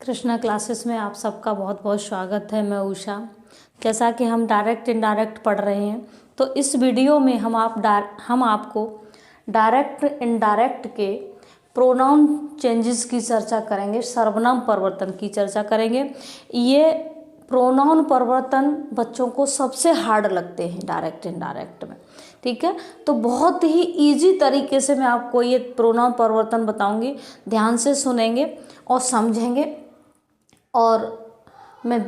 Krishna classes में आप सबका बहुत बहुत स्वागत है। मैं उषा। जैसा कि हम डायरेक्ट इनडायरेक्ट पढ़ रहे हैं, तो इस वीडियो में हम आपको डायरेक्ट इनडायरेक्ट के प्रोनाउन चेंजेस की चर्चा करेंगे, सर्वनाम परिवर्तन की चर्चा करेंगे। ये प्रोनाउन परिवर्तन बच्चों को सबसे हार्ड लगते हैं डायरेक्ट इनडायरेक्ट में, ठीक है। तो बहुत ही इजी तरीके से मैं आपको ये प्रोनाउन परिवर्तन बताऊंगी। ध्यान से सुनेंगे और समझेंगे, और मैं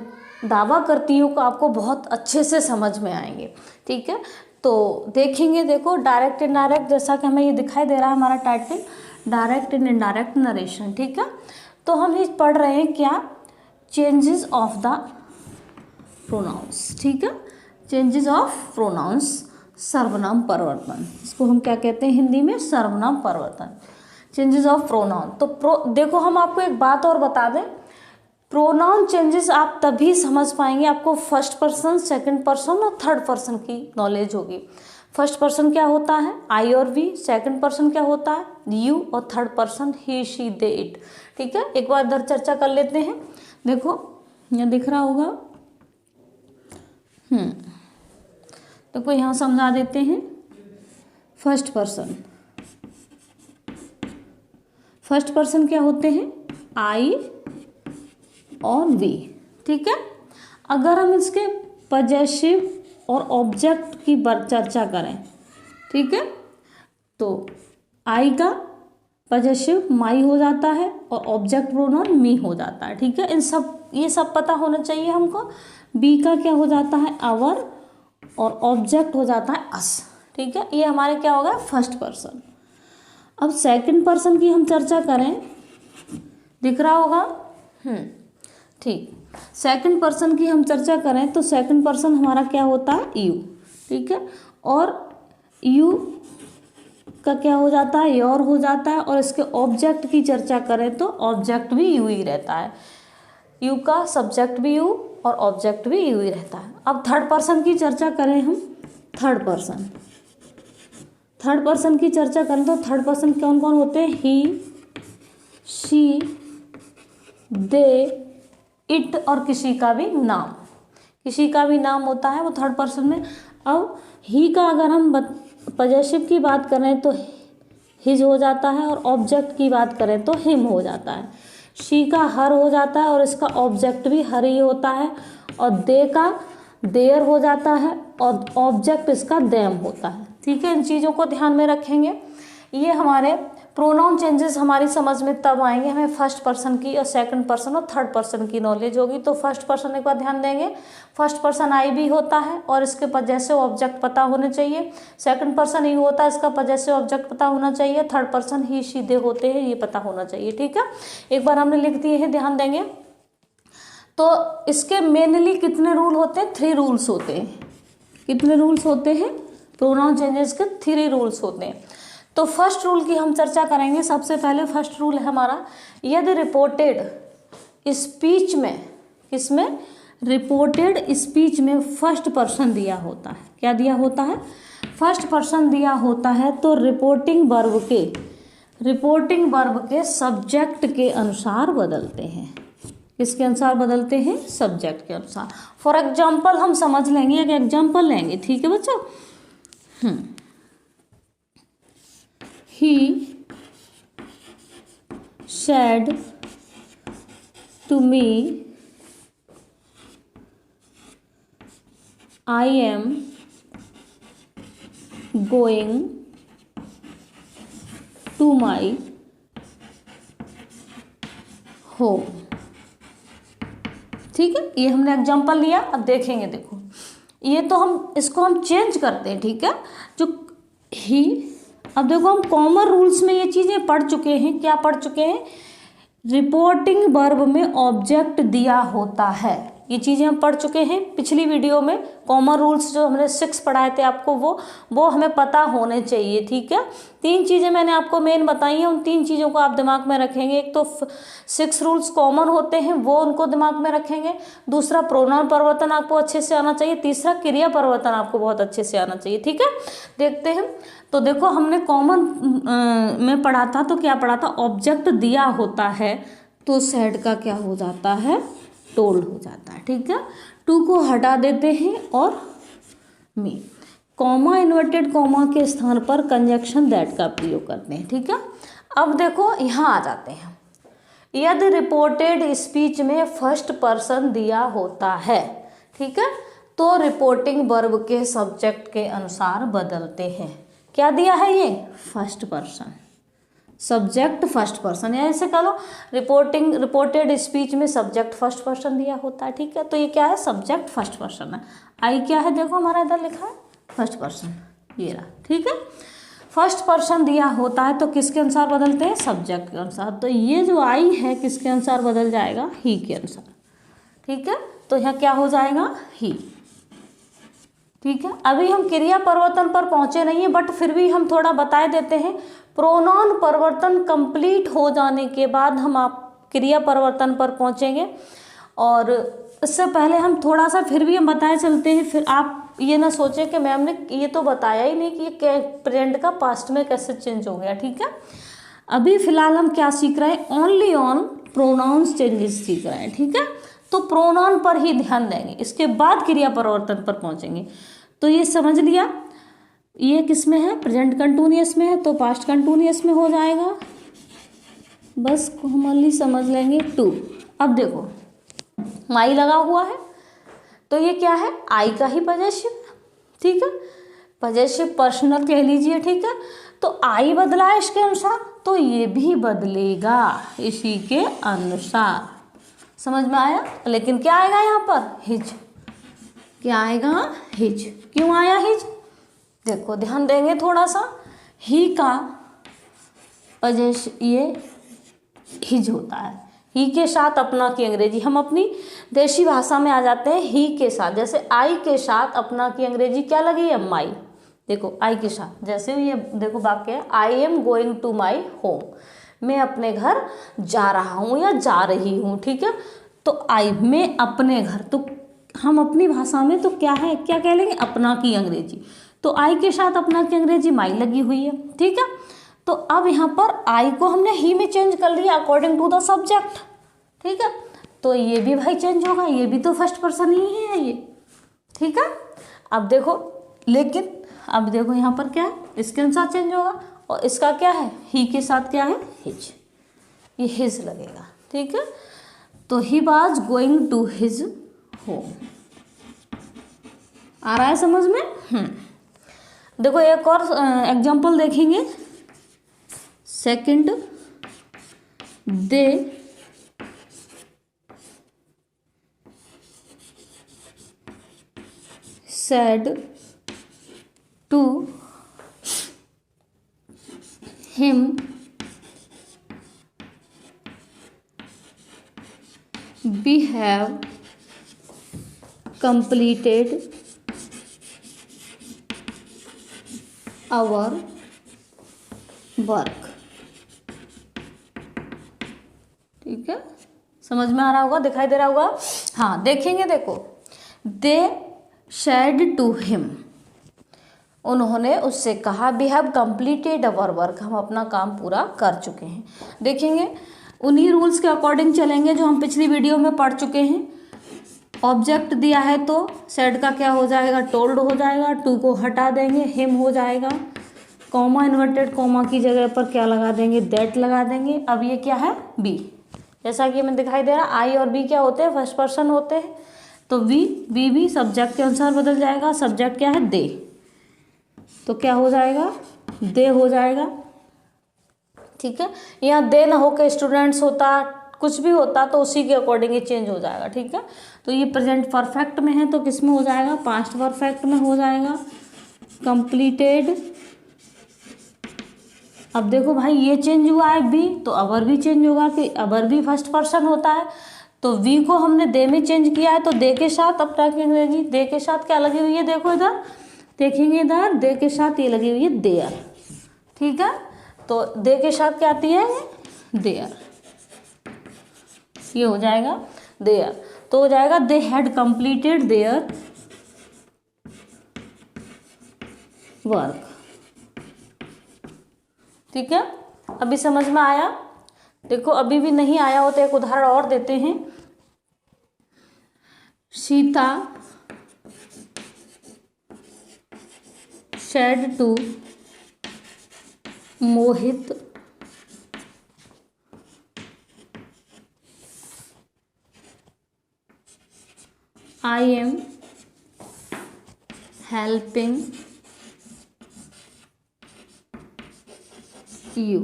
दावा करती हूँ कि आपको बहुत अच्छे से समझ में आएंगे, ठीक है। तो देखेंगे, देखो डायरेक्ट इनडायरेक्ट, जैसा कि हमें ये दिखाई दे रहा है हमारा title, direct and indirect narration, ठीक है। तो हम ये पढ़ रहे हैं क्या, चेंजेस ऑफ द प्रोनाउंस, ठीक है। चेंजेस ऑफ प्रोनाउंस, सर्वनाम परिवर्तन, इसको हम क्या कहते हैं हिंदी में, सर्वनाम परिवर्तन, चेंजेस ऑफ प्रोनाउन। तो देखो हम आपको एक बात और बता दें, प्रोनाउन चेंजेस आप तभी समझ पाएंगे, आपको फर्स्ट पर्सन, सेकंड पर्सन और थर्ड पर्सन की नॉलेज होगी। फर्स्ट पर्सन क्या होता है, आई और वी, सेकंड पर्सन क्या होता है, यू, और third person he, she, they, it, ठीक है। एक बार इधर चर्चा कर लेते हैं। देखो यहाँ दिख रहा होगा, देखो यहाँ समझा देते हैं। फर्स्ट पर्सन, फर्स्ट पर्सन क्या होते हैं, आई और वी, ठीक है। अगर हम इसके पजेसिव और ऑब्जेक्ट की चर्चा करें, ठीक है, तो आई का पजेसिव माई हो जाता है और ऑब्जेक्ट प्रोनाउन मी हो जाता है, ठीक है। ये सब पता होना चाहिए हमको। बी का क्या हो जाता है, आवर, और ऑब्जेक्ट हो जाता है अस, ठीक है। ये हमारे क्या होगा, फर्स्ट पर्सन। अब सेकंड पर्सन की हम चर्चा करें, दिख रहा होगा, ठीक। सेकंड पर्सन की हम चर्चा करें तो सेकंड पर्सन हमारा क्या होता है, यू, ठीक है। और यू का क्या हो जाता है, योर हो जाता है। और इसके ऑब्जेक्ट की चर्चा करें तो ऑब्जेक्ट भी यू ही रहता है। यू का सब्जेक्ट भी यू और ऑब्जेक्ट भी यू ही रहता है। अब थर्ड पर्सन की चर्चा करें हम, थर्ड पर्सन, थर्ड पर्सन की चर्चा करें तो थर्ड पर्सन कौन कौन होते हैं, ही, शी, दे, इट, और किसी का भी नाम, किसी का भी नाम होता है वो थर्ड पर्सन में। अब ही का अगर हम पजेसिव की बात करें तो हिज हो जाता है, और ऑब्जेक्ट की बात करें तो हिम हो जाता है। शी का हर हो जाता है और इसका ऑब्जेक्ट भी हर ही होता है। और दे का देयर हो जाता है और ऑब्जेक्ट इसका देम होता है, ठीक है। इन चीज़ों को ध्यान में रखेंगे। ये हमारे प्रोनाउन चेंजेस हमारी समझ में तब आएंगे, हमें फर्स्ट पर्सन की और सेकंड पर्सन और थर्ड पर्सन की नॉलेज होगी। तो फर्स्ट पर्सन एक बार ध्यान देंगे, फर्स्ट पर्सन आई भी होता है और इसके पजेसिव ऑब्जेक्ट पता होने चाहिए। सेकंड पर्सन यू होता है, इसका पजेसिव ऑब्जेक्ट पता होना चाहिए। थर्ड पर्सन ही, शी, दे होते हैं, ये पता होना चाहिए, ठीक है। एक बार हमने लिख दिए हैं, ध्यान देंगे। तो इसके मेनली कितने रूल होते हैं, 3 रूल्स होते हैं। कितने रूल्स होते हैं, प्रोनाउन चेंजेस के 3 रूल्स होते हैं। तो फर्स्ट रूल की हम चर्चा करेंगे। सबसे पहले फर्स्ट रूल है हमारा, यदि रिपोर्टेड स्पीच में, किसमें, रिपोर्टेड स्पीच में फर्स्ट पर्सन दिया होता है, क्या दिया होता है, फर्स्ट पर्सन दिया होता है, तो रिपोर्टिंग वर्ब के सब्जेक्ट के अनुसार बदलते हैं। किसके अनुसार बदलते हैं, सब्जेक्ट के अनुसार। फॉर एग्जाम्पल हम समझ लेंगे, एक एग्जाम्पल लेंगे, ठीक है बच्चों। He said to me, I am going to my home, ठीक है। ये हमने एग्जाम्पल लिया। अब देखेंगे, देखो ये तो हम इसको हम चेंज करते हैं, ठीक है। जो ही, अब देखो हम कॉमन रूल्स में ये चीज़ें पढ़ चुके हैं। क्या पढ़ चुके हैं, रिपोर्टिंग वर्ब में ऑब्जेक्ट दिया होता है, ये चीज़ें हम पढ़ चुके हैं पिछली वीडियो में। कॉमन रूल्स जो हमने 6 पढ़ाए थे आपको, वो हमें पता होने चाहिए, ठीक है। 3 चीज़ें मैंने आपको मेन बताई हैं, उन 3 चीज़ों को आप दिमाग में रखेंगे। एक तो 6 रूल्स कॉमन होते हैं, वो उनको दिमाग में रखेंगे। दूसरा, प्रोनाउन परिवर्तन आपको अच्छे से आना चाहिए। तीसरा, क्रिया परिवर्तन आपको बहुत अच्छे से आना चाहिए, ठीक है। देखते हैं, तो देखो हमने कॉमन में पढ़ा था, तो क्या पढ़ा था, ऑब्जेक्ट दिया होता है तो सेड का क्या हो जाता है, टोल्ड हो जाता है। ठीक है, टू को हटा देते हैं और मी, कॉमा इन्वर्टेड कॉमा के स्थान पर कंजक्शन दैट का प्रयोग करते हैं। ठीक है, अब देखो यहाँ आ जाते हैं। यदि रिपोर्टेड स्पीच में फर्स्ट पर्सन दिया होता है, ठीक है, तो रिपोर्टिंग वर्ब के सब्जेक्ट के अनुसार बदलते हैं। क्या दिया है ये, first person, subject first person, या ऐसे कह लो रिपोर्टेड स्पीच में सब्जेक्ट फर्स्ट पर्सन दिया होता है। ठीक है, तो ये क्या है, सब्जेक्ट फर्स्ट पर्सन है। आई क्या है, देखो हमारा इधर लिखा है फर्स्ट पर्सन, ये रहा। ठीक है, फर्स्ट पर्सन दिया होता है तो किसके अनुसार बदलते हैं, सब्जेक्ट के अनुसार। तो ये जो आई है किसके अनुसार बदल जाएगा, ही के अनुसार। ठीक है, तो यहाँ क्या हो जाएगा, ही। ठीक है, अभी हम क्रिया परिवर्तन पर पहुंचे नहीं है, बट फिर भी हम थोड़ा बता देते हैं। प्रोनाउन परिवर्तन कंप्लीट हो जाने के बाद हम आप क्रिया परिवर्तन पर पहुंचेंगे, और इससे पहले हम थोड़ा सा फिर भी हम बताए चलते हैं। फिर आप ये ना सोचें कि मैम ने ये तो बताया ही नहीं कि ये प्रेजेंट का पास्ट में कैसे चेंज हो गया। ठीक है, अभी फिलहाल हम क्या सीख रहे हैं, ओनली ऑन प्रोनाउंस चेंजेस सीख रहे हैं। ठीक है, तो प्रोनाउन पर ही ध्यान देंगे, इसके बाद क्रिया परिवर्तन पर पहुंचेंगे। तो ये समझ लिया, ये किस में है, प्रेजेंट कंटिन्यूअस में है, तो पास्ट कंटिन्यूअस में हो जाएगा। बस कॉमनली समझ लेंगे टू। अब देखो माई लगा हुआ है, तो ये क्या है, आई का ही पजेसिव। ठीक है, पजेसिव पर्सनल कह लीजिए। ठीक है, तो आई बदला है इसके अनुसार, तो ये भी बदलेगा इसी के अनुसार। समझ में आया, लेकिन क्या आएगा यहाँ पर, हिज। क्या आएगा, हिज। क्यों आया हिज, देखो ध्यान देंगे थोड़ा सा, ही का पजेसिव ये हिज होता है, ही के साथ अपना की अंग्रेजी। हम अपनी देशी भाषा में आ जाते हैं ही के साथ, जैसे आई के साथ अपना की अंग्रेजी क्या लगी है, माई। देखो आई के साथ, जैसे ये देखो वाक्य है, I am going to my home, मैं अपने घर जा रहा हूँ या जा रही हूँ। ठीक है, तो आई में अपने घर, तो हम अपनी भाषा में तो क्या है, क्या कह लेंगे, अपना की अंग्रेजी। तो आई के साथ अपना की अंग्रेजी माई लगी हुई है। ठीक है, तो अब यहाँ पर आई को हमने ही में चेंज कर लिया अकॉर्डिंग टू द सब्जेक्ट। ठीक है, तो ये भी भाई चेंज होगा, ये भी तो फर्स्ट पर्सन ही है ये। ठीक है, अब देखो, लेकिन अब देखो यहाँ पर क्या है, इसके अनुसार चेंज होगा, और इसका क्या है, ही के साथ क्या है, हिज, ये हिज लगेगा। ठीक है, तो he was going to his home. आ रहा है समझ में। देखो एक और एग्जाम्पल देखेंगे। Second, they said to him we have completed our work। ठीक है, समझ में आ रहा होगा, दिखाई दे रहा होगा। हाँ देखेंगे, देखो दे said to him, उन्होंने उससे कहा, we have completed our work, हम अपना काम पूरा कर चुके हैं। देखेंगे उन्हीं रूल्स के अकॉर्डिंग चलेंगे जो हम पिछली वीडियो में पढ़ चुके हैं। ऑब्जेक्ट दिया है तो सेड का क्या हो जाएगा, टोल्ड हो जाएगा, टू को हटा देंगे, हिम हो जाएगा, कॉमा इन्वर्टेड कॉमा की जगह पर क्या लगा देंगे, दैट लगा देंगे। अब ये क्या है, बी, जैसा कि हमें दिखाई दे रहा, आई और बी क्या होते हैं, फर्स्ट पर्सन होते हैं, तो वी भी सब्जेक्ट के अनुसार बदल जाएगा। सब्जेक्ट क्या है, दे, तो क्या हो जाएगा, दे हो जाएगा। ठीक है, यहाँ दे ना हो के स्टूडेंट्स होता, कुछ भी होता, तो उसी के अकॉर्डिंग ये चेंज हो जाएगा। ठीक है, तो ये प्रेजेंट परफेक्ट में है तो किस में हो जाएगा, पास्ट परफेक्ट में हो जाएगा, कंप्लीटेड। अब देखो भाई ये चेंज हुआ है बी, तो अवर भी चेंज होगा कि अवर भी फर्स्ट पर्सन होता है, तो वी को हमने दे में चेंज किया है, तो दे के साथ अब तक अंग्रेजी दे के साथ क्या लगी हुई है, देखो इधर देखेंगे, इधर दे के साथ ये लगी हुई है देयर। ठीक है, तो दे के साथ क्या आती है, देयर, ये हो जाएगा देयर, तो हो जाएगा they had completed their work. ठीक है, अभी समझ में आया। देखो अभी भी नहीं आया हो तो एक उदाहरण और देते हैं। Sita said to Mohit I am helping you।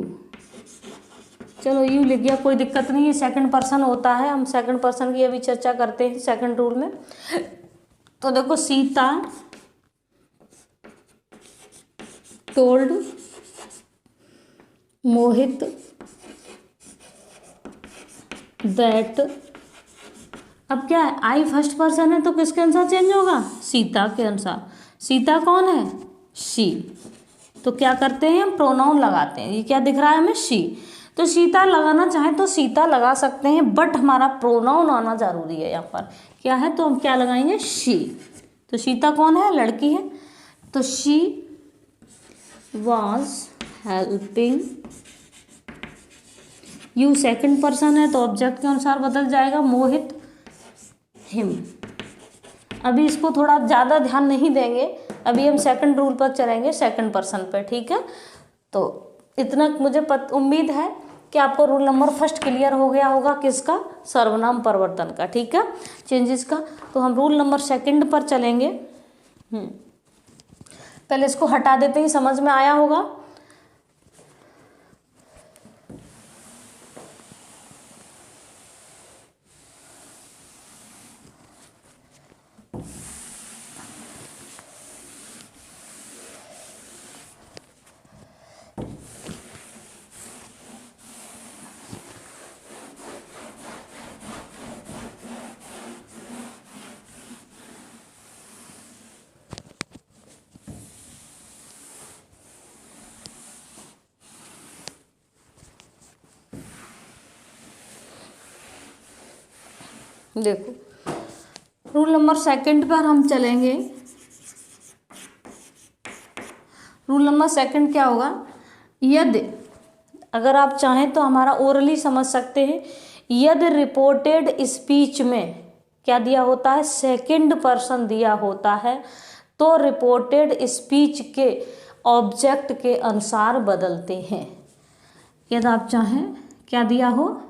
चलो यू लिख गया, कोई दिक्कत नहीं है, सेकंड पर्सन होता है, हम सेकंड पर्सन की अभी चर्चा करते हैं सेकंड रूल में। तो देखो सीता टोल्ड मोहित दैट। अब क्या है, आई फर्स्ट पर्सन है तो किसके अनुसार चेंज होगा, सीता के अनुसार। सीता कौन है, शी। तो क्या करते हैं हम, प्रोनाउन लगाते हैं। ये क्या दिख रहा है हमें, शी। तो सीता लगाना चाहें तो सीता लगा सकते हैं, बट हमारा प्रोनाउन आना जरूरी है। यहाँ पर क्या है, तो हम क्या लगाएंगे, शी। तो सीता कौन है, लड़की है, तो she was helping you. Second person है तो ऑब्जेक्ट के अनुसार बदल जाएगा, मोहित हिम। अभी इसको थोड़ा ज़्यादा ध्यान नहीं देंगे, अभी हम सेकंड रूल पर चलेंगे, सेकंड पर्सन पर, ठीक है। तो इतना मुझे उम्मीद है कि आपको रूल नंबर फर्स्ट क्लियर हो गया होगा, किसका, सर्वनाम परिवर्तन का, ठीक है, चेंजेस का। तो हम रूल नंबर सेकंड पर चलेंगे। पहले इसको हटा देते हैं, समझ में आया होगा। देखो रूल नंबर सेकंड पर हम चलेंगे। रूल नंबर सेकंड क्या होगा, यदि, अगर आप चाहें तो हमारा ओरली समझ सकते हैं। यदि रिपोर्टेड स्पीच में क्या दिया होता है, सेकंड पर्सन दिया होता है, तो रिपोर्टेड स्पीच के ऑब्जेक्ट के अनुसार बदलते हैं। यदि आप चाहें क्या दिया हो,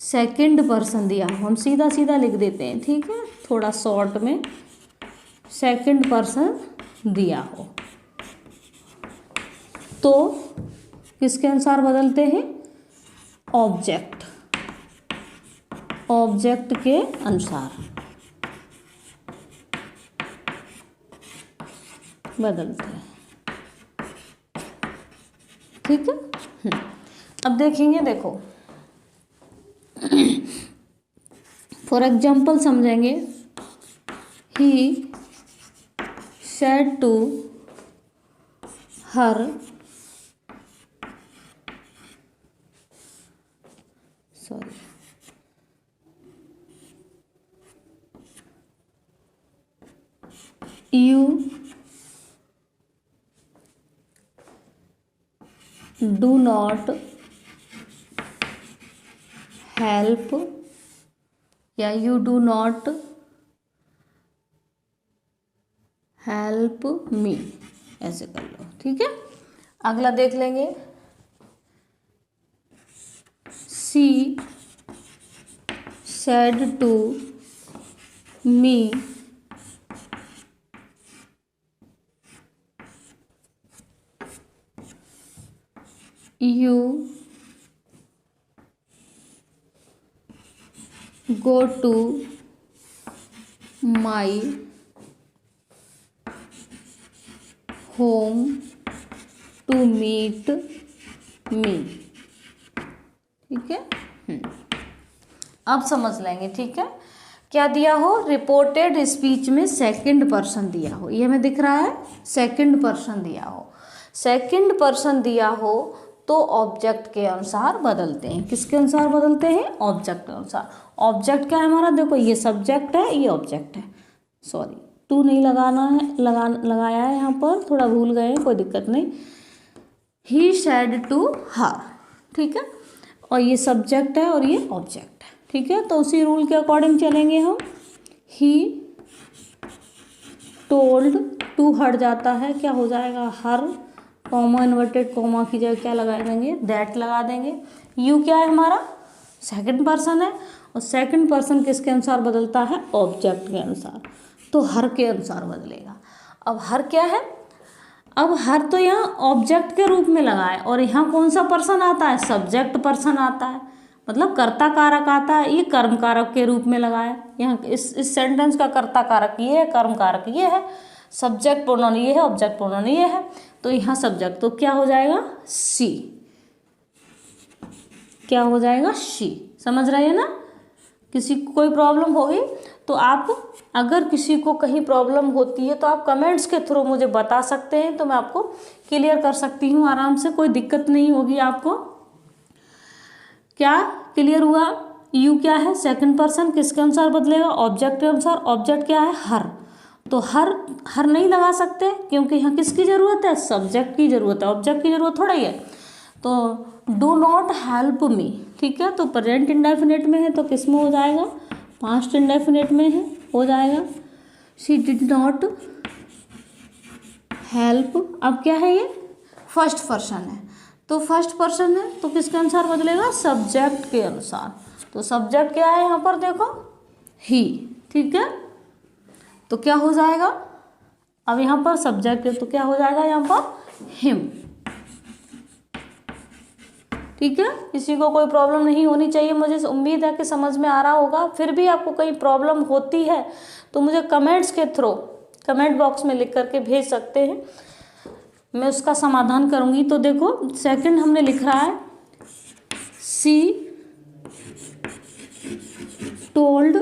सेकंड पर्सन दिया हो, हम सीधा सीधा लिख देते हैं, ठीक है, थोड़ा शॉर्ट में, सेकंड पर्सन दिया हो तो किसके अनुसार बदलते हैं, ऑब्जेक्ट, ऑब्जेक्ट के अनुसार बदलते हैं, ठीक है। अब देखेंगे, देखो फॉर एग्जाम्पल समझेंगे। ही said to her you do not help, या you do not help me, ऐसे कर लो, ठीक है। अगला देख लेंगे। she said to me you go to my home to meet me, ठीक है। अब समझ लेंगे, ठीक है। क्या दिया हो, रिपोर्टेड स्पीच में सेकंड पर्सन दिया हो, ये हमें दिख रहा है, सेकंड पर्सन दिया हो। सेकंड पर्सन दिया हो तो ऑब्जेक्ट के अनुसार बदलते हैं, किसके अनुसार बदलते हैं, ऑब्जेक्ट के अनुसार। ऑब्जेक्ट क्या है हमारा, देखो ये सब्जेक्ट है, ये ऑब्जेक्ट है, सॉरी टू नहीं लगाना है, लगाया है यहाँ पर, थोड़ा भूल गए, कोई दिक्कत नहीं। ही सेड टू हर, ठीक है। और ये सब्जेक्ट है और ये ऑब्जेक्ट है, ठीक है। तो उसी रूल के अकॉर्डिंग चलेंगे हम। ही टोल्ड, टू हट जाता है, क्या हो जाएगा हर, कॉमा इन्वर्टेड कॉमा की जगह क्या लगा देंगे, दैट लगा देंगे। यू क्या है हमारा, सेकंड पर्सन है, और सेकंड पर्सन किसके अनुसार बदलता है, ऑब्जेक्ट के अनुसार, तो हर के अनुसार बदलेगा। अब हर क्या है, अब हर तो यहाँ ऑब्जेक्ट के रूप में लगा है, और यहाँ कौन सा पर्सन आता है, सब्जेक्ट पर्सन आता है, मतलब कर्ता कारक आता है, ये कर्म कारक के रूप में लगा है। यहाँ इस सेंटेंस का कर्ता कारक ये है, कर्म कारक ये है, सब्जेक्ट प्रोनाउन ये है, ऑब्जेक्ट प्रोनाउन ये है, तो यहाँ सब्जेक्ट तो क्या हो जाएगा, सी, क्या हो जाएगा, शी। समझ रहे हैं ना। किसी को कोई प्रॉब्लम होगी तो आप, अगर किसी को कहीं प्रॉब्लम होती है तो आप कमेंट्स के थ्रू मुझे बता सकते हैं, तो मैं आपको क्लियर कर सकती हूँ आराम से, कोई दिक्कत नहीं होगी आपको। क्या क्लियर हुआ। यू क्या है, सेकंड पर्सन, किसके अनुसार बदलेगा, ऑब्जेक्ट के अनुसार। ऑब्जेक्ट क्या है, हर, तो हर नहीं लगा सकते क्योंकि यहाँ किसकी ज़रूरत है, सब्जेक्ट की ज़रूरत है, ऑब्जेक्ट की ज़रूरत थोड़ा ही है। तो डू नॉट हेल्प मी, ठीक है, तो प्रेजेंट इंडेफिनिट में है तो किस में हो जाएगा, पास्ट इंडेफिनिट में है, हो जाएगा शी डिड नॉट हेल्प। अब क्या है, ये फर्स्ट पर्सन है, तो फर्स्ट पर्सन है तो किसके अनुसार बदलेगा, सब्जेक्ट के अनुसार। तो सब्जेक्ट क्या है यहाँ पर देखो, ही, ठीक है, तो क्या हो जाएगा, अब यहाँ पर सब्जेक्ट है तो क्या हो जाएगा यहाँ पर हिम, ठीक है। किसी को कोई प्रॉब्लम नहीं होनी चाहिए, मुझे उम्मीद है कि समझ में आ रहा होगा। फिर भी आपको कहीं प्रॉब्लम होती है तो मुझे कमेंट्स के थ्रू, कमेंट बॉक्स में लिख करके भेज सकते हैं, मैं उसका समाधान करूंगी। तो देखो सेकंड हमने लिख रहा है, सी टोल्ड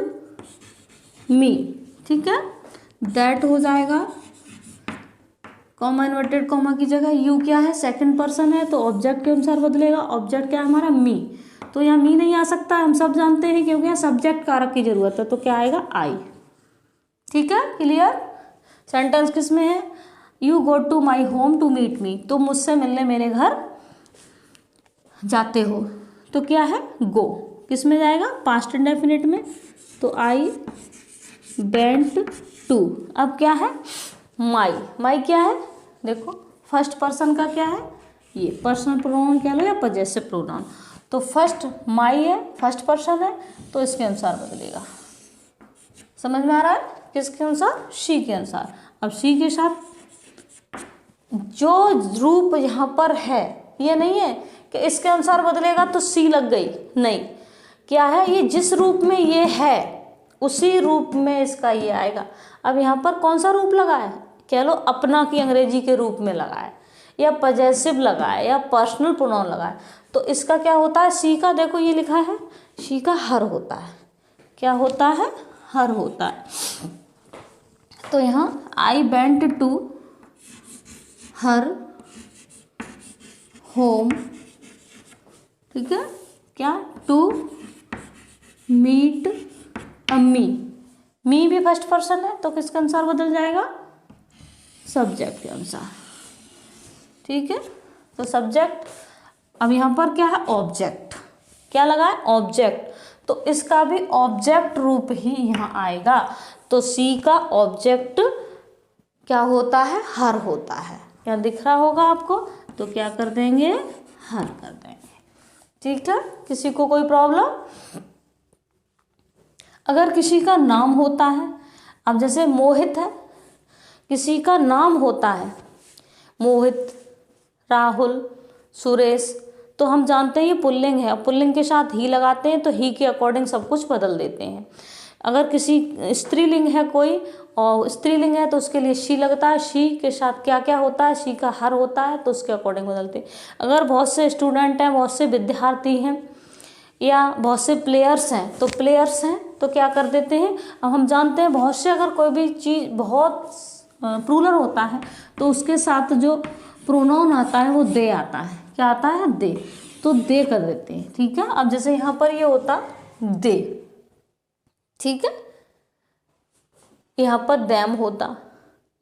मी, ठीक है, दैट हो जाएगा, कॉमा इन्वर्टेड कॉमा की जगह यू क्या है, सेकंड पर्सन है तो ऑब्जेक्ट के अनुसार बदलेगा। ऑब्जेक्ट क्या है हमारा, मी, तो यहाँ मी नहीं आ सकता, हम सब जानते हैं क्योंकि यहाँ सब्जेक्ट कारक की जरूरत है, तो क्या आएगा, आई, ठीक है, क्लियर। सेंटेंस किस में है, you go to my home to meet me, तुम मुझसे मिलने मेरे घर जाते हो, तो क्या है, गो, किस में जाएगा, पास्ट इंडेफिनिट में, तो आई वेंट टू। अब क्या है, माई, माई क्या है, देखो फर्स्ट पर्सन का क्या है, ये पर्सनल प्रोनाउन कह लो या पजेसिव प्रोनाउन, तो फर्स्ट माई है, फर्स्ट पर्सन है, तो इसके अनुसार बदलेगा। समझ में आ रहा है, किसके अनुसार, शी के अनुसार। अब शी के साथ जो रूप यहाँ पर है, ये नहीं है कि इसके अनुसार बदलेगा तो सी लग गई, नहीं, क्या है, ये जिस रूप में ये है उसी रूप में इसका ये आएगा। अब यहाँ पर कौन सा रूप लगा है, कह लो अपना की अंग्रेजी के रूप में लगा है, या पजेसिव लगा है, या पर्सनल प्रोनाउन लगा है, तो इसका क्या होता है, सी का देखो ये लिखा है, सी का हर होता है, क्या होता है, हर होता है। तो यहाँ I went to her home, ठीक है, क्या, टू मीट मी, मी भी फर्स्ट पर्सन है तो किसके अनुसार बदल जाएगा, सब्जेक्ट के अनुसार, ठीक है। तो सब्जेक्ट, अब यहाँ पर क्या है, ऑब्जेक्ट, क्या लगा है, ऑब्जेक्ट, तो इसका भी ऑब्जेक्ट रूप ही यहाँ आएगा, तो सी का ऑब्जेक्ट क्या होता है, हर होता है, क्या दिख रहा होगा आपको, तो क्या कर देंगे, हर कर देंगे, ठीक है। किसी को कोई प्रॉब्लम, अगर किसी का नाम होता है, अब जैसे मोहित है, किसी का नाम होता है मोहित, राहुल, सुरेश, तो हम जानते हैं ये पुल्लिंग है, पुल्लिंग के साथ ही लगाते हैं तो ही के अकॉर्डिंग सब कुछ बदल देते हैं। अगर किसी स्त्रीलिंग है कोई, और स्त्रीलिंग है तो उसके लिए शी लगता है, शी के साथ क्या क्या होता है, शी का हर होता है, तो उसके अकॉर्डिंग बदलते हैं। अगर बहुत से स्टूडेंट हैं, बहुत से विद्यार्थी हैं, या बहुत से प्लेयर्स हैं, तो प्लेयर्स हैं तो क्या कर देते हैं, अब हम जानते हैं बहुत से, अगर कोई भी चीज़ बहुत प्लूरल होता है तो उसके साथ जो प्रोनाउन आता है वो दे आता है, क्या आता है, दे, तो दे कर देते हैं, ठीक है। अब जैसे यहाँ पर ये होता दे, ठीक है, यहाँ पर दैम होता,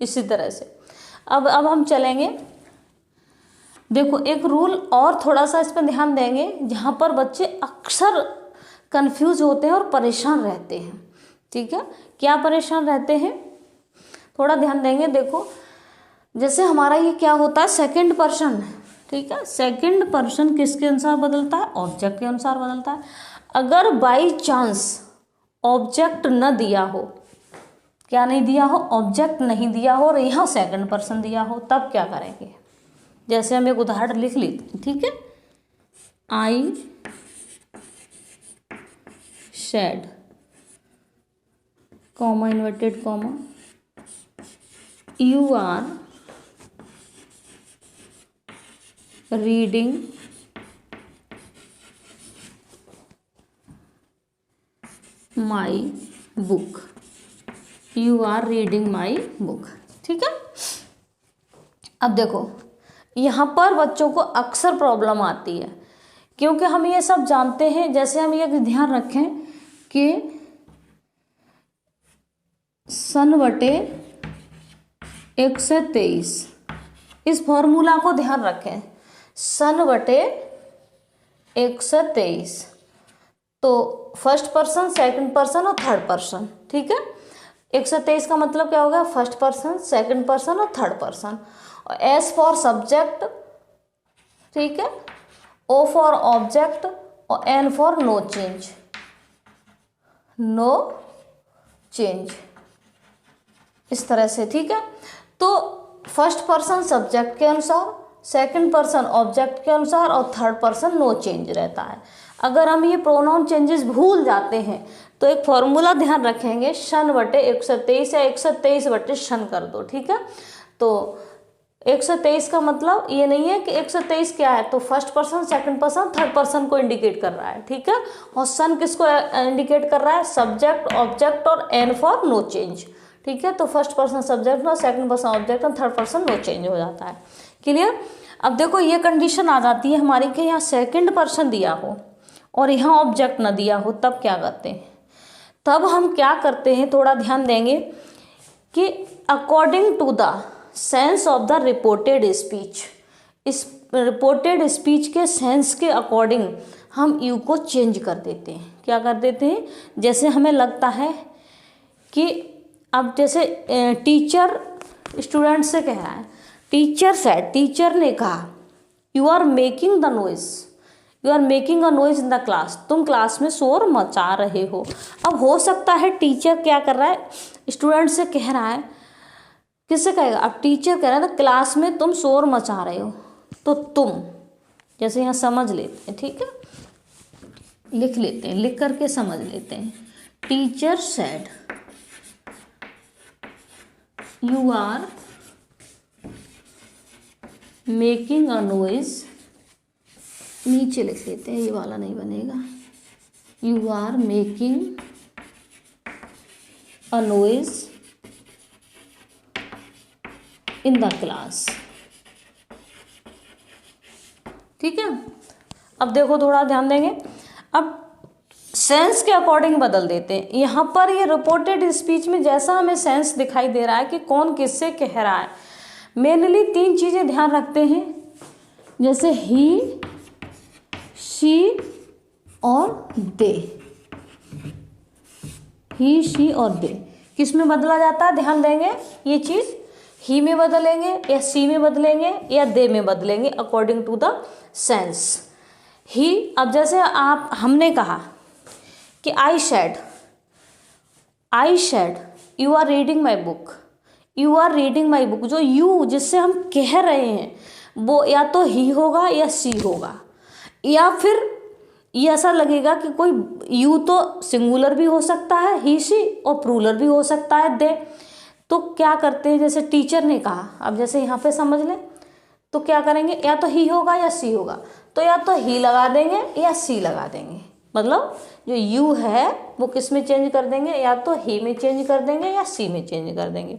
इसी तरह से। अब हम चलेंगे, देखो एक रूल और थोड़ा सा इस पर ध्यान देंगे, जहाँ पर बच्चे अक्सर कंफ्यूज होते हैं और परेशान रहते हैं। ठीक है, क्या परेशान रहते हैं, थोड़ा ध्यान देंगे। देखो जैसे हमारा ये क्या होता है, सेकंड पर्सन। ठीक है, सेकंड पर्सन किसके अनुसार बदलता है, ऑब्जेक्ट के अनुसार बदलता है। अगर बाई चांस ऑब्जेक्ट न दिया हो, क्या नहीं दिया हो, ऑब्जेक्ट नहीं दिया हो और यहाँ सेकंड पर्सन दिया हो, तब क्या करेंगे। जैसे हम एक उदाहरण लिख लेते हैं। ठीक है, I said, comma inverted comma, you are reading my book, you are reading my book. ठीक है, अब देखो यहाँ पर बच्चों को अक्सर प्रॉब्लम आती है, क्योंकि हम ये सब जानते हैं। जैसे हम ये ध्यान रखें कि सन बटे 123, इस फॉर्मूला को ध्यान रखें, सन बटे 123, तो फर्स्ट पर्सन, सेकंड पर्सन और थर्ड पर्सन। ठीक है, 123 का मतलब क्या होगा, फर्स्ट पर्सन, सेकंड पर्सन और थर्ड पर्सन। और एस फॉर सब्जेक्ट, ठीक है, ओ फॉर ऑब्जेक्ट और N for no change, no change, इस तरह से। ठीक है, तो फर्स्ट पर्सन सब्जेक्ट के अनुसार, सेकंड पर्सन ऑब्जेक्ट के अनुसार और थर्ड पर्सन नो चेंज रहता है। अगर हम ये प्रोनाउन चेंजेस भूल जाते हैं तो एक फॉर्मूला ध्यान रखेंगे, शन बटे 123 या 123 बटे शन कर दो। ठीक है, तो 123 का मतलब ये नहीं है कि 123 क्या है, तो first person, second person, third person को इंडिकेट कर रहा है। ठीक है, और सन किसको इंडिकेट कर रहा है, सब्जेक्ट, ऑब्जेक्ट और एन फॉर नो चेंज। ठीक है, तो फर्स्ट पर्सन सब्जेक्ट और सेकंड पर्सन ऑब्जेक्ट और थर्ड पर्सन नो चेंज हो जाता है। क्लियर। अब देखो ये कंडीशन आ जाती है हमारी कि यहाँ सेकंड पर्सन दिया हो और यहाँ ऑब्जेक्ट न दिया हो, तब क्या करते हैं। तब हम क्या करते हैं, थोड़ा ध्यान देंगे कि according to the sense of the reported speech, इस रिपोर्टेड स्पीच के सेंस के अकॉर्डिंग हम यू को चेंज कर देते हैं। क्या कर देते हैं, जैसे हमें लगता है कि अब जैसे टीचर स्टूडेंट से कह रहा है, टीचर ने कहा you are making the noise, you are making a noise in the class, तुम क्लास में शोर मचा रहे हो। अब हो सकता है टीचर क्या कर रहा है, स्टूडेंट से कह रहा है, किससे कहेगा, अब टीचर कह रहा है ना क्लास में तुम शोर मचा रहे हो, तो तुम, जैसे यहाँ समझ लेते हैं। ठीक है, लिख लेते हैं, लिख करके समझ लेते हैं। Teacher said you are making a noise, नीचे लिख लेते हैं, ये वाला नहीं बनेगा, you are making a noise in the class. ठीक है, अब देखो थोड़ा ध्यान देंगे, अब सेंस के अकॉर्डिंग बदल देते हैं। यहाँ पर ये रिपोर्टेड स्पीच में जैसा हमें सेंस दिखाई दे रहा है कि कौन किससे कह रहा है, मेनली 3 चीज़ें ध्यान रखते हैं, जैसे ही, शी और दे। ही, शी और दे किस में बदला जाता है, ध्यान देंगे, ये चीज़ ही में बदलेंगे या सी में बदलेंगे या दे में बदलेंगे according to the sense. He, अब जैसे हमने कहा कि I said you are reading my book, you are reading my book, जो यू जिससे हम कह रहे हैं वो या तो ही होगा या सी होगा, या फिर ये ऐसा लगेगा कि कोई यू तो सिंगुलर भी हो सकता है, ही सी, और प्लूरल भी हो सकता है, दे। तो क्या करते हैं, जैसे टीचर ने कहा, अब जैसे यहाँ पे समझ लें तो क्या करेंगे, या तो ही होगा या सी होगा, तो या तो ही लगा देंगे या सी लगा देंगे, मतलब जो यू है वो किस में चेंज कर देंगे, या तो ही में चेंज कर देंगे या सी में चेंज कर देंगे।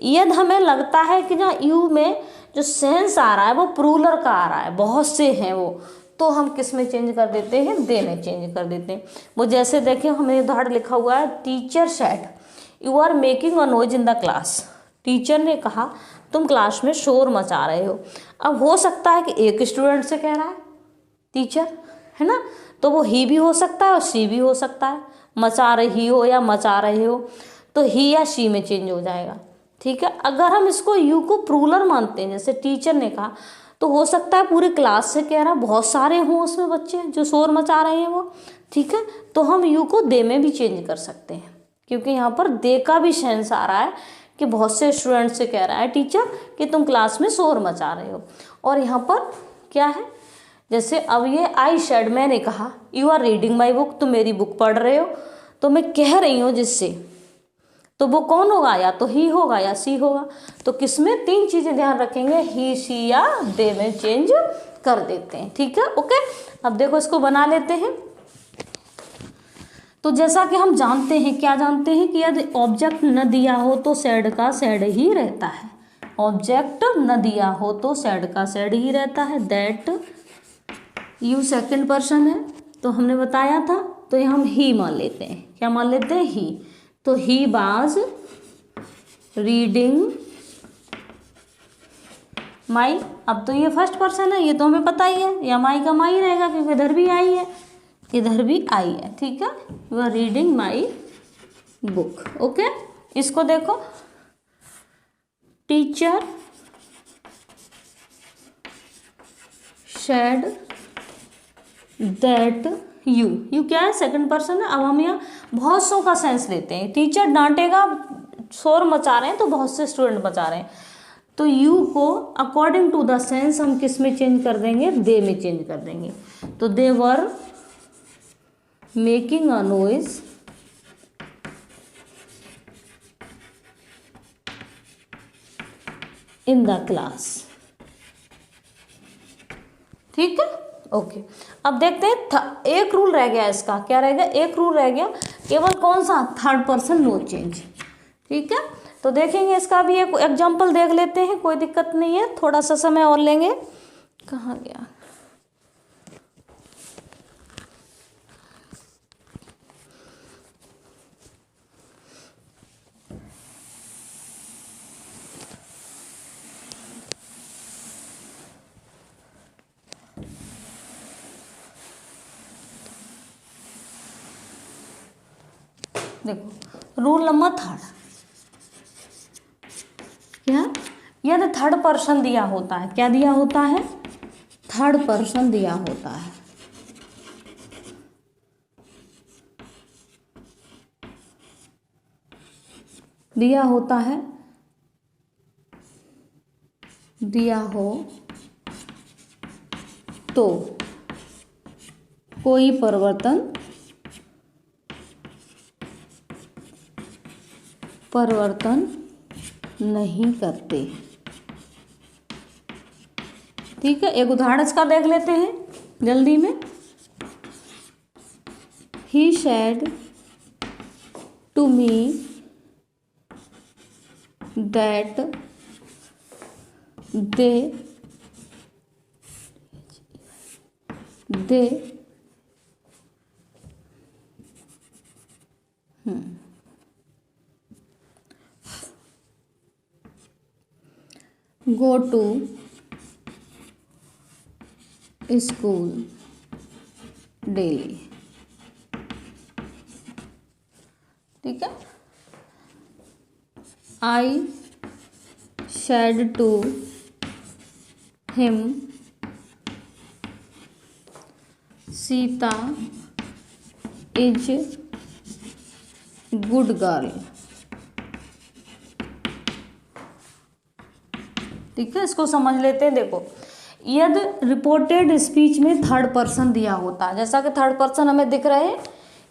यदि हमें लगता है कि जहाँ यू में जो सेंस आ रहा है वो प्लूरल का आ रहा है, बहुत से हैं वो, तो हम किस में चेंज कर देते हैं, दे में चेंज कर देते हैं। वो जैसे देखिए हमें उदाहरण लिखा हुआ है, teacher said you are making a noise in the class, teacher ने कहा तुम क्लास में शोर मचा रहे हो। अब हो सकता है कि एक स्टूडेंट से कह रहा है टीचर, है ना, तो वो ही भी हो सकता है और शी भी हो सकता है। मचा रही हो या मचा रहे हो तो ही या शी में चेंज हो जाएगा। ठीक है, अगर हम इसको यू को प्लूरल मानते हैं जैसे टीचर ने कहा, तो हो सकता है पूरी क्लास से कह रहा, बहुत सारे हों उसमें बच्चे जो शोर मचा रहे हैं वो। ठीक है, तो हम यू को दे में भी चेंज कर सकते हैं, क्योंकि यहाँ पर दे का भी सेंस आ रहा है कि बहुत से स्टूडेंट से कह रहा है टीचर कि तुम क्लास में शोर मचा रहे हो। और यहाँ पर क्या है, जैसे अब ये आई शेड, मैंने कहा you are reading my book, तुम मेरी बुक पढ़ रहे हो, तो मैं कह रही हूँ जिससे, तो वो कौन होगा, या तो ही होगा या सी होगा। तो किसमें 3 चीजें ध्यान रखेंगे, ही शी या दे में चेंज कर देते हैं। ठीक है, ओके। अब देखो इसको बना लेते हैं। तो जैसा कि हम जानते हैं, क्या जानते हैं कि यदि ऑब्जेक्ट न दिया हो तो सेड का सेड ही रहता है। ऑब्जेक्ट न दिया हो तो सेड का सेड ही रहता है। दैट यू सेकंड पर्सन है तो हमने बताया था, तो ये हम ही मान लेते हैं। क्या मान लेते हैं, ही। तो ही वाज रीडिंग माई, अब तो ये फर्स्ट पर्सन है, ये तो हमें पता ही है, या माई का माई रहेगा क्योंकि इधर भी आई है, इधर भी आई है। ठीक है, you are reading my book. Okay, इसको देखो, teacher said that you, you क्या है, सेकंड पर्सन है। अब हम यहाँ बहुत सौ का सेंस लेते हैं। टीचर डांटेगा, शोर मचा रहे हैं तो बहुत से स्टूडेंट मचा रहे हैं, तो यू को अकॉर्डिंग टू द सेंस हम किस में चेंज कर देंगे, दे में चेंज कर देंगे। तो they were making a noise in the class. ठीक है, ओके। अब देखते हैं, एक रूल रह गया इसका, क्या रह गया, एक रूल रह गया, केवल कौन सा, थर्ड पर्सन नो चेंज। ठीक है, तो देखेंगे इसका भी एक एग्जांपल देख लेते हैं, कोई दिक्कत नहीं है, थोड़ा सा समय और लेंगे। कहाँ गया, देखो रूल नंबर 3, क्या, यदि थर्ड पर्सन दिया होता है, क्या दिया होता है, थर्ड पर्सन दिया होता है, दिया होता है, दिया हो तो कोई परिवर्तन नहीं करते। ठीक है, एक उदाहरण इसका देख लेते हैं जल्दी में। He said to me that they go to school daily। ठीक है, I said to him Sita is good girl. ठीक है, इसको समझ लेते हैं। देखो, यदि रिपोर्टेड स्पीच में थर्ड पर्सन दिया होता है, जैसा कि थर्ड पर्सन हमें दिख रहे हैं,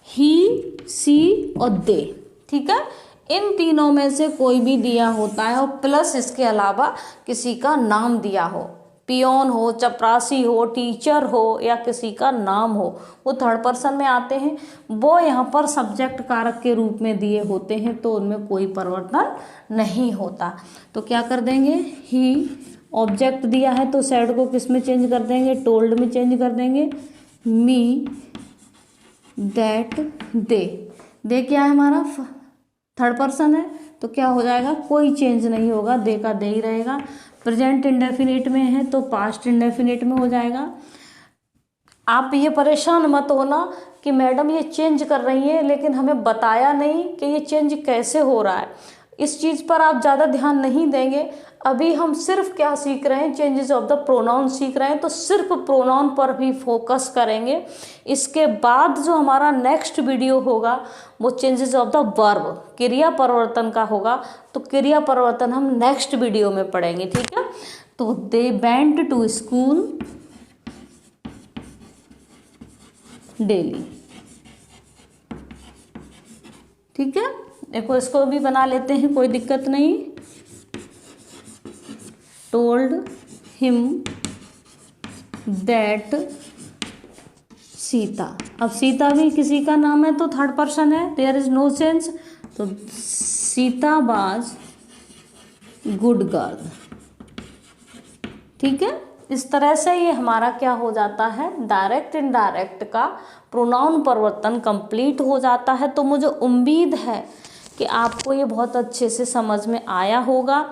ही, सी और दे। ठीक है, इन तीनों में से कोई भी दिया होता है और प्लस इसके अलावा किसी का नाम दिया हो, पियोन हो, चपरासी हो, टीचर हो या किसी का नाम हो, वो थर्ड पर्सन में आते हैं। वो यहाँ पर सब्जेक्ट कारक के रूप में दिए होते हैं, तो उनमें कोई परिवर्तन नहीं होता। तो क्या कर देंगे, ही ऑब्जेक्ट दिया है तो सेड को किस में चेंज कर देंगे, टोल्ड में चेंज कर देंगे। मी दैट दे, दे क्या है हमारा, थर्ड पर्सन है, तो क्या हो जाएगा, कोई चेंज नहीं होगा, दे का दे ही रहेगा। प्रेजेंट इंडेफिनिट में है तो पास्ट इंडेफिनिट में हो जाएगा। आप ये परेशान मत होना कि मैडम ये चेंज कर रही है लेकिन हमें बताया नहीं कि ये चेंज कैसे हो रहा है, इस चीज़ पर आप ज़्यादा ध्यान नहीं देंगे। अभी हम सिर्फ क्या सीख रहे हैं, चेंजेस ऑफ द प्रोनाउन सीख रहे हैं, तो सिर्फ प्रोनाउन पर भी फोकस करेंगे। इसके बाद जो हमारा नेक्स्ट वीडियो होगा वो चेंजेस ऑफ द वर्ब, क्रिया परिवर्तन का होगा, तो क्रिया परिवर्तन हम नेक्स्ट वीडियो में पढ़ेंगे, ठीक है। तो they went to school daily, ठीक है। देखो इसको भी बना लेते हैं, कोई दिक्कत नहीं। टोल्ड हिम दैट सीता, अब सीता भी किसी का नाम है तो थर्ड पर्सन है, देयर इज नो चेंज, तो सीता वाज गुड गर्ल, ठीक है। इस तरह से ये हमारा क्या हो जाता है, डायरेक्ट इनडायरेक्ट का प्रोनाउन परिवर्तन कंप्लीट हो जाता है। तो मुझे उम्मीद है कि आपको ये बहुत अच्छे से समझ में आया होगा।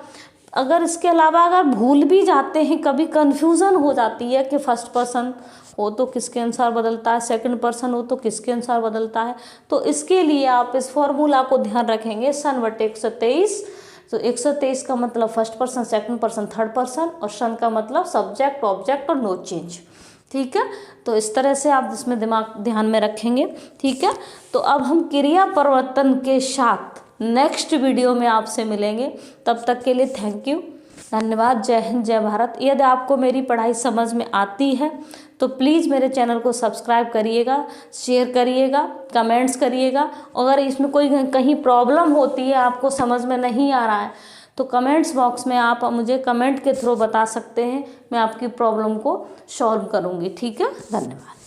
अगर इसके अलावा अगर भूल भी जाते हैं, कभी कन्फ्यूज़न हो जाती है कि फर्स्ट पर्सन हो तो किसके अनुसार बदलता है, सेकंड पर्सन हो तो किसके अनुसार बदलता है, तो इसके लिए आप इस फॉर्मूला को ध्यान रखेंगे, सन बटे 123। तो 123 का मतलब first person, second person, third person, और सन का मतलब सब्जेक्ट, ऑब्जेक्ट और नो चेंज, ठीक है। तो इस तरह से आप इसमें दिमाग ध्यान में रखेंगे, ठीक है। तो अब हम क्रिया परिवर्तन के साथ नेक्स्ट वीडियो में आपसे मिलेंगे, तब तक के लिए थैंक यू, धन्यवाद, जय हिंद, जय भारत। यदि आपको मेरी पढ़ाई समझ में आती है तो प्लीज़ मेरे चैनल को सब्सक्राइब करिएगा, शेयर करिएगा, कमेंट्स करिएगा। अगर इसमें कोई कहीं प्रॉब्लम होती है, आपको समझ में नहीं आ रहा है, तो कमेंट्स बॉक्स में आप मुझे कमेंट के थ्रू बता सकते हैं, मैं आपकी प्रॉब्लम को सॉल्व करूँगी, ठीक है। धन्यवाद।